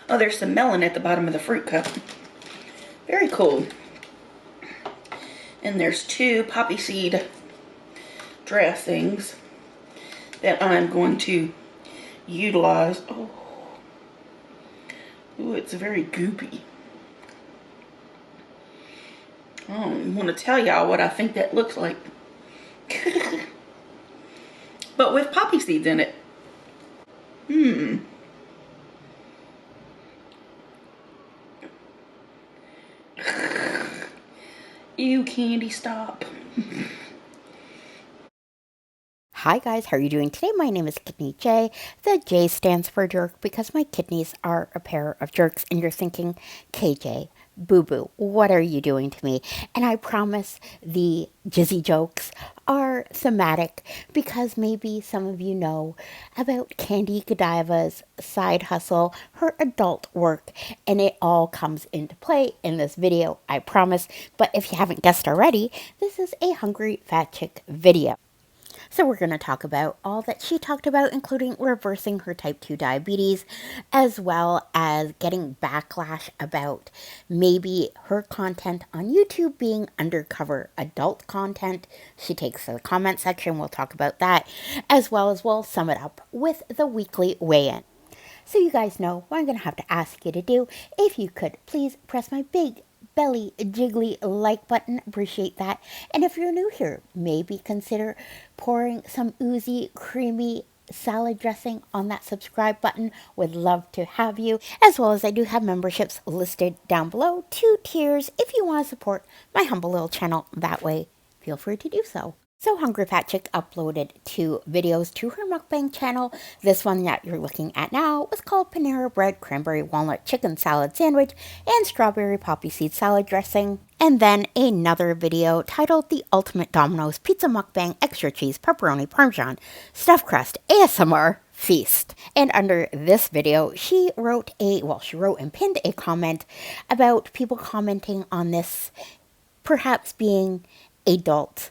Oh, there's some melon at the bottom of the fruit cup. Very cool. And there's 2 poppy seed dressings that I'm going to utilize. Oh, ooh, it's very goopy. I don't want to tell y'all what I think that looks like. But with poppy seeds in it. Ew, Candy, stop. Hi guys, how are you doing today? My name is Kidneyjay. The J stands for jerk because my kidneys are a pair of jerks, and you're thinking, KJ, boo-boo, what are you doing to me? And I promise the jizzy jokes are thematic because maybe some of you know about Candy Godiva's side hustle, her adult work, and it all comes into play in this video, I promise. But if you haven't guessed already, this is a Hungry Fat Chick video. So we're going to talk about all that she talked about, including reversing her type 2 diabetes, as well as getting backlash about maybe her content on YouTube being undercover adult content. She takes to the comment section. We'll talk about that, as well as we'll sum it up with the weekly weigh-in. So you guys know what I'm going to have to ask you to do. If you could please press my big belly jiggly like button, appreciate that. And if you're new here, maybe consider pouring some oozy creamy salad dressing on that subscribe button. Would love to have you, as well as I do have memberships listed down below, 2 tiers if you want to support my humble little channel that way. Feel free to do so. So Hungry Fat Chick uploaded 2 videos to her mukbang channel. This one that you're looking at now was called Panera Bread Cranberry Walnut Chicken Salad Sandwich and Strawberry Poppy Seed Salad Dressing. And then another video titled The Ultimate Domino's Pizza Mukbang Extra Cheese Pepperoni Parmesan Stuffed Crust ASMR Feast. And under this video, she wrote and pinned a comment about people commenting on this perhaps being adult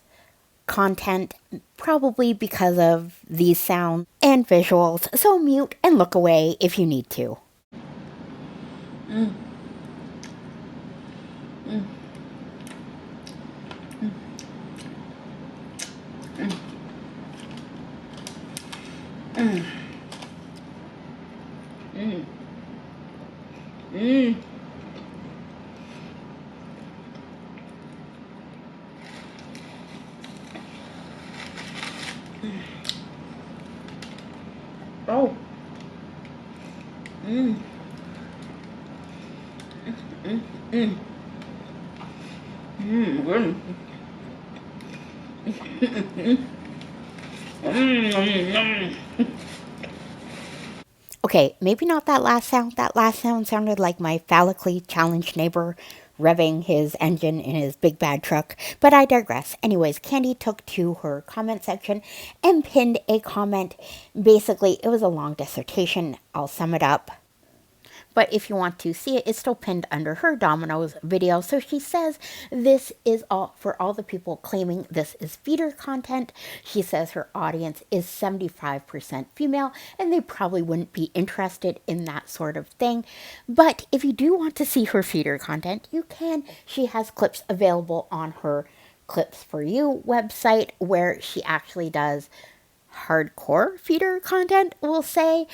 content, probably because of these sounds and visuals, so mute and look away if you need to. Mm. Mm. Mm. Mm. Mm. Mm. Oh. Mm. Mm. Mm. Mm. Mm. Okay, maybe not that last sound. That last sound sounded like my phallically challenged neighbor revving his engine in his big bad truck, but I digress. Anyways, Candy took to her comment section and pinned a comment. Basically, it was a long dissertation. I'll sum it up. But if you want to see it, it's still pinned under her Domino's video. So she says this is all for all the people claiming this is feeder content. She says her audience is 75% female and they probably wouldn't be interested in that sort of thing. But if you do want to see her feeder content, you can. She has clips available on her Clips for You website where she actually does hardcore feeder content, we'll say,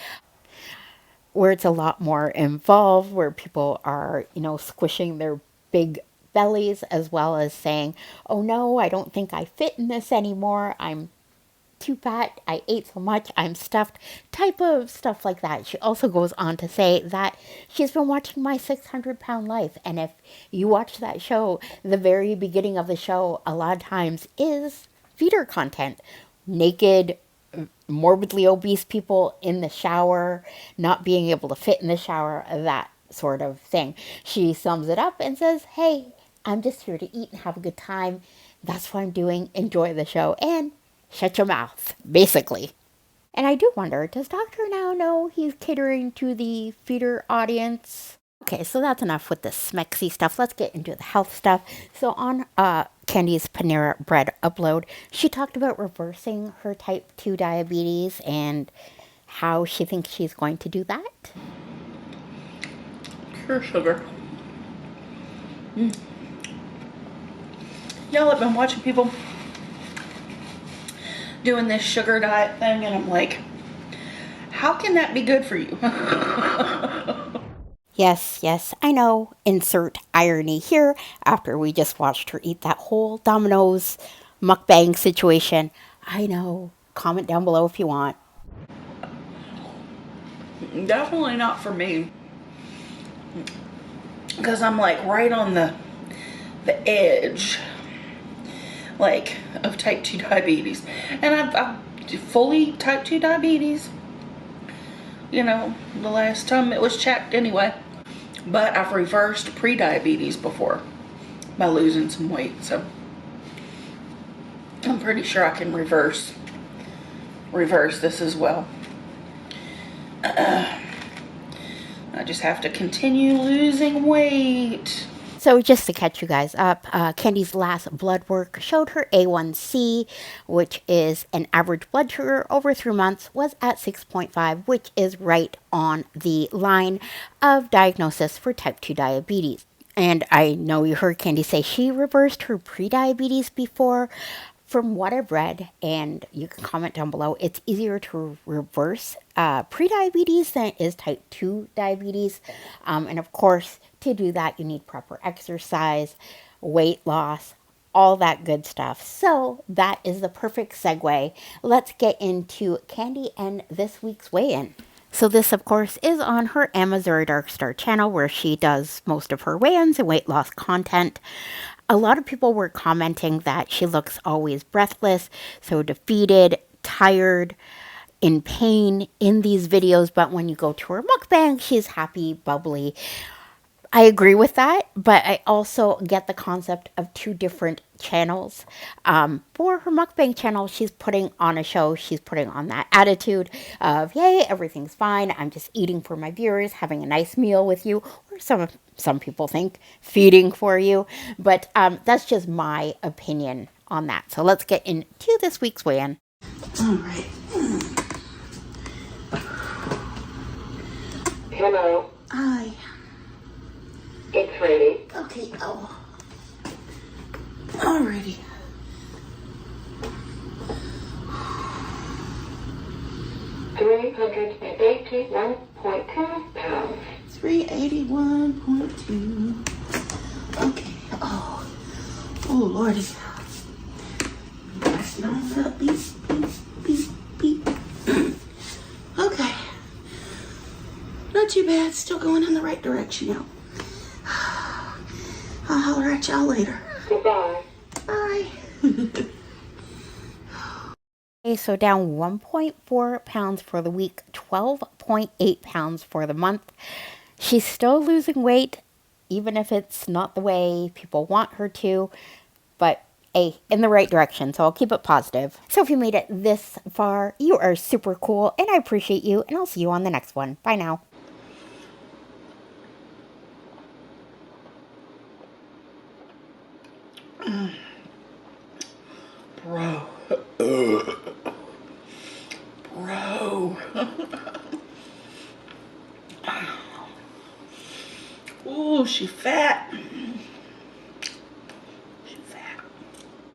where it's a lot more involved, where people are, squishing their big bellies, as well as saying, oh no, I don't think I fit in this anymore. I'm too fat. I ate so much. I'm stuffed. Type of stuff like that. She also goes on to say that she's been watching My 600-Pound Life. And if you watch that show, the very beginning of the show, a lot of times is feeder content. Naked, morbidly obese people in the shower, not being able to fit in the shower, that sort of thing. She sums it up and says, hey, I'm just here to eat and have a good time. That's what I'm doing. Enjoy the show and shut your mouth, basically. And I do wonder, does Dr. Now know he's catering to the feeder audience? Okay, so that's enough with the smexy stuff. Let's get into the health stuff. So on Candy's Panera Bread upload, she talked about reversing her type 2 diabetes and how she thinks she's going to do that. pure sugar. Y'all have been watching people doing this sugar diet thing, and I'm like, how can that be good for you? Yes, yes, I know. Insert irony here after we just watched her eat that whole Domino's mukbang situation. I know. Comment down below if you want. Definitely not for me, because I'm like right on the edge, like, of type 2 diabetes, and I've fully type 2 diabetes, you know, the last time it was checked anyway. But I've reversed pre-diabetes before by losing some weight, so I'm pretty sure I can reverse this as well. I just have to continue losing weight. So just to catch you guys up, Candy's last blood work showed her A1C, which is an average blood sugar over 3 months, was at 6.5, which is right on the line of diagnosis for type 2 diabetes. And I know you heard Candy say she reversed her pre-diabetes before. From what I've read, and you can comment down below, it's easier to reverse pre-diabetes than it is type 2 diabetes. And of course, to do that, you need proper exercise, weight loss, all that good stuff. So that is the perfect segue. Let's get into Candy and this week's weigh-in. So this, of course, is on her Amazura Darkstar channel, where she does most of her weigh-ins and weight loss content. A lot of people were commenting that she looks always breathless, so defeated, tired, in pain in these videos, but when you go to her mukbang, she's happy, bubbly. I agree with that, but I also get the concept of two different channels. For her mukbang channel, she's putting on a show. She's putting on that attitude of, yay, everything's fine. I'm just eating for my viewers, having a nice meal with you, or some people think feeding for you. But that's just my opinion on that. So let's get into this week's weigh-in. All right. Hello. Hi. It's ready. Okay, go. Alrighty. 381.2 pounds. 381.2. Okay. Oh, Lordy. That's not up. Beep, beep, beep, beep. Okay. Not too bad. Still going in the right direction now. I'll holler at y'all later. Goodbye. Bye. Okay, so down 1.4 pounds for the week, 12.8 pounds for the month. She's still losing weight, even if it's not the way people want her to, but hey, in the right direction, so I'll keep it positive. So if you made it this far, you are super cool, and I appreciate you, and I'll see you on the next one. Bye now. Bro. Bro. Ooh, she fat.